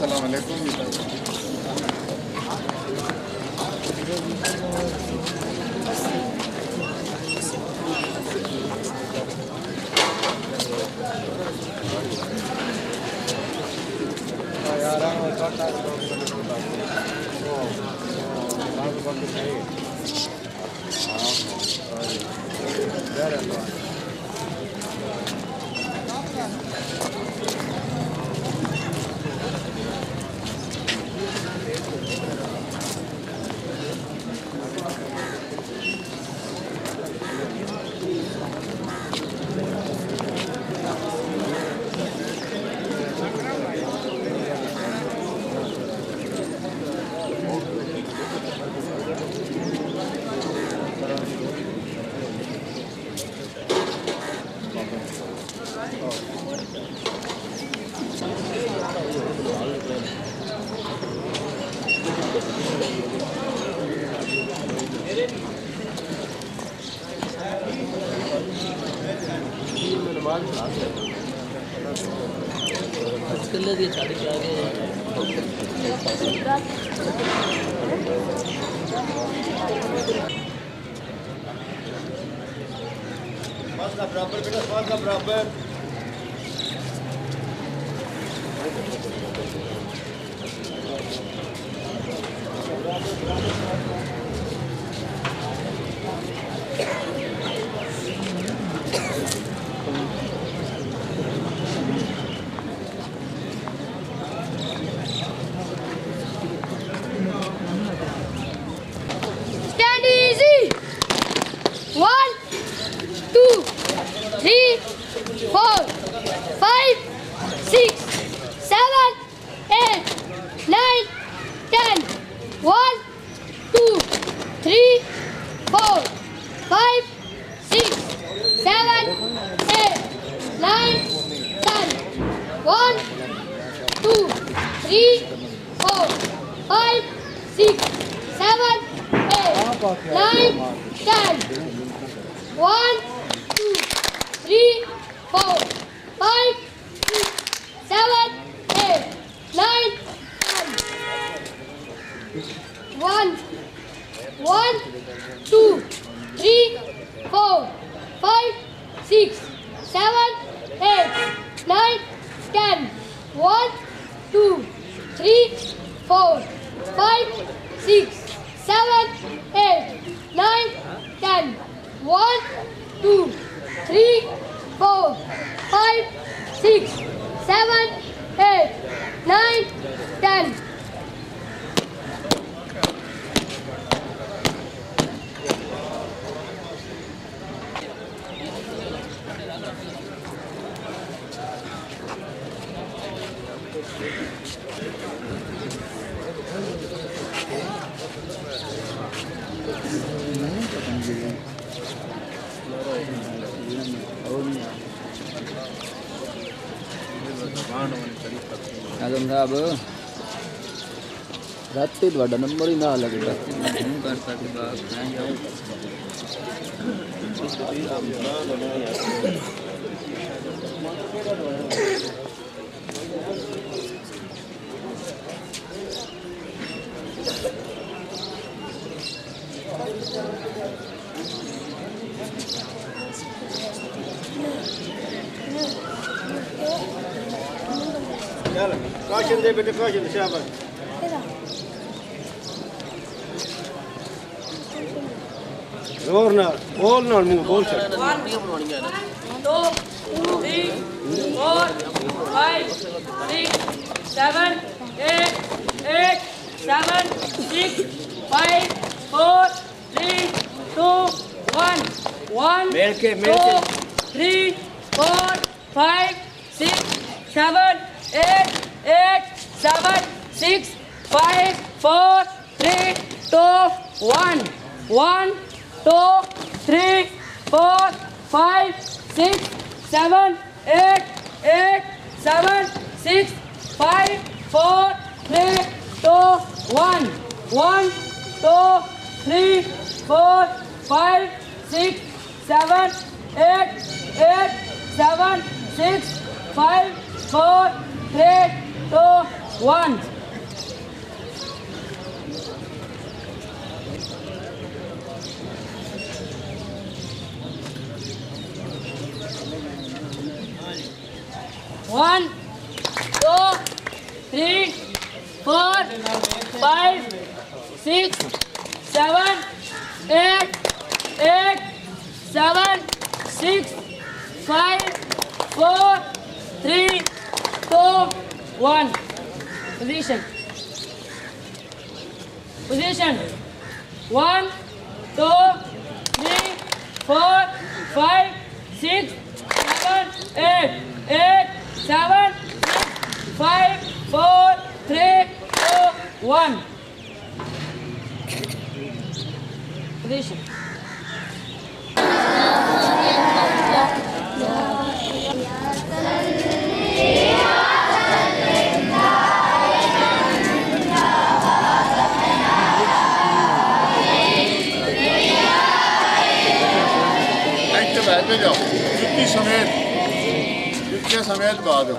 अस्सलाम वालेकुम। बराबर बेटा बराबर Stand easy. 1, 2, 3, 4, 5, 6, 7, 8, 9, 10. 1, 2, 3, 4, 5, 6, 7, 8, 9, 10. 1, 2, 3, 4, 5, 6, 7, 8, 9, 10. 1, 2, 3, 4, 5, 6, 7, 8, 9, 10. 1, 2, 3, 4, 5, 6, 7, 8, 9, 10. 1, 2, 3, 4, 5, 6, 7, 8, 9, 10. 1, 2, 3, 4, 5, 6, 7, 8, 9, 10. आजम साहब रात ਤੁਹਾਡਾ ਨੰਬਰ ਹੀ ਨਾ ਲੱਗਦਾ ਨਹੀਂ ਕਰ ਸਕਦਾ ਮੈਂ ਜਾਉਂ चल कॉशन दे बेटे कॉशन शाबाश जोर ना बोल मुंह बोल सक 1, 2, 3, 4, 5, 6, 7, 8, 7, 6, 5, 4, 3, 2, 1. 1, 2, 3, 4, 5, 6, 7, 8, 7, 6, 5, 4, 3, 2, 1. 1, 2, 3, 4, 5, 6, 7, 8, 7, 6, 5, 4, 3, 2, 1. 1, 2, 3, 4, 5, 6, 7, 8, 7, 6, 5, 4, 3, 2, 1. One, 2, 3, 4, 5, 6, 7, 8, 7, 6, 5, 4, 3, 2, 1. Position. 1, 2, 3, 4, 5, 6, 7, 8, 7, 6, 5, 4, 3, 2, 1. Position. बैठे जाओ जुत्ती समेत जुत्तियां समेत पा दो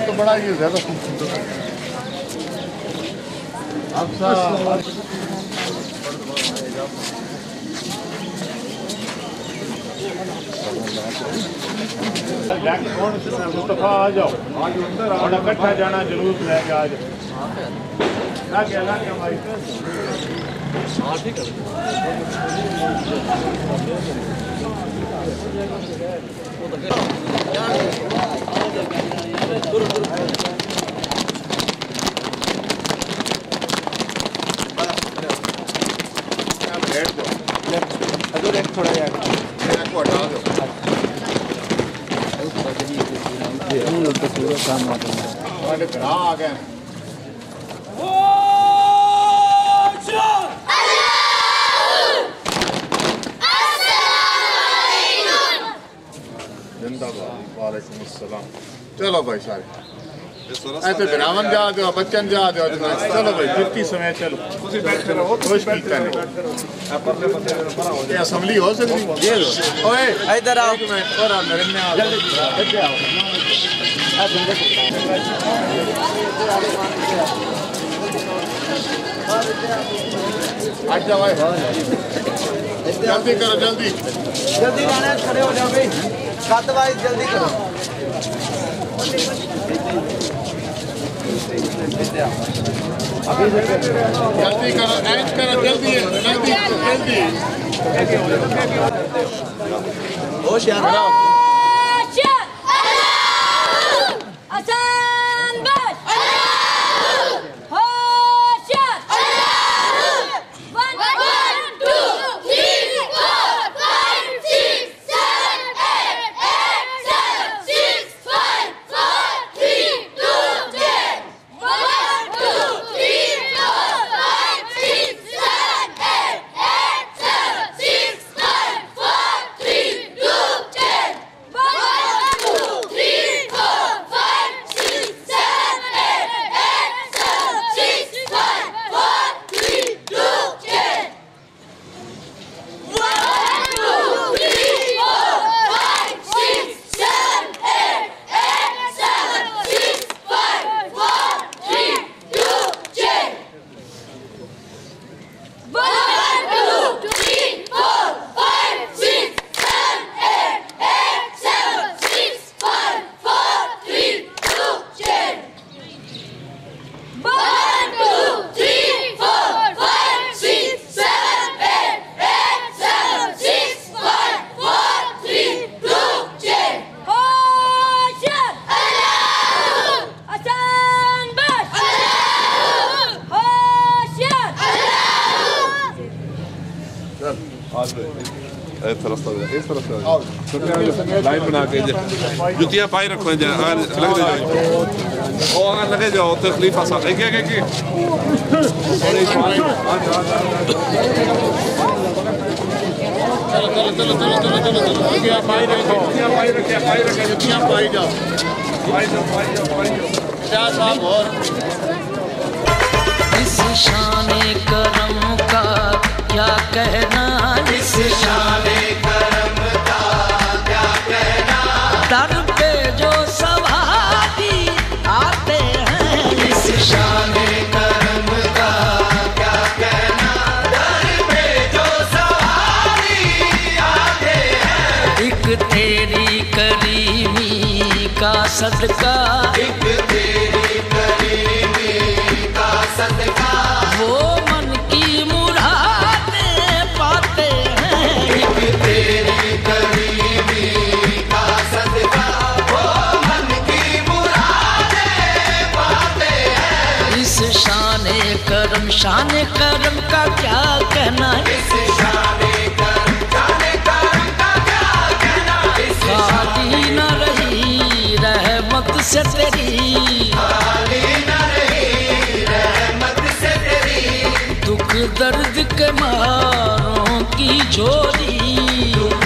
तो बड़ा ही ज्यादा मुस्तफा आ जाओ और इकट्ठा जाना जुलूस लेके आज थोड़ा यार हटा दो आ गए वालेकुम अस्सलाम। चलो भाई सारे ऐसे बिरावन जा दो बच्चन जा दो चलो भाई जुत्ती समय चलो खुश की करने ये असम्बली हो सकती ओए इधर आओ एक मिनट और मेरे में आओ जल्दी आओ अच्छा भाई जल्दी करो जल्दी जल्दी गाना खड़े हो जाओ भाई सात भाई जल्दी करो जल्दी करो ऐड करो जल्दी जल्दी जल्दी होशियार रहो One, two, three. इस तरफ से लाइन बना के जुतियां पाई रखो लग जाओ और लगे जाओ तो खलीफा साहब एक चलो जुतियां पाई रखे जुतियां पाई जाओ क्या साहब और इस शाने करम का क्या कहना, इस शाने करम का क्या कहना, दर पे जो सवारी आते हैं, इस शाने करम का क्या कहना, दर पे जो सवारी आते हैं, एक तेरी करीमी का सदका, एक तेरी करीमी का सदका, वो मन की मुरादें पाते हैं, एक तेरी करीमी का सदका, वो मन की मुरादें पाते हैं, इस शाने करम का क्या कहना, इस शाने करम का क्या कहना, खाली न रही रहमत से तेरी, खाली न रही रहमत से तेरी, दुख दर्द के मारों की झोली, दुख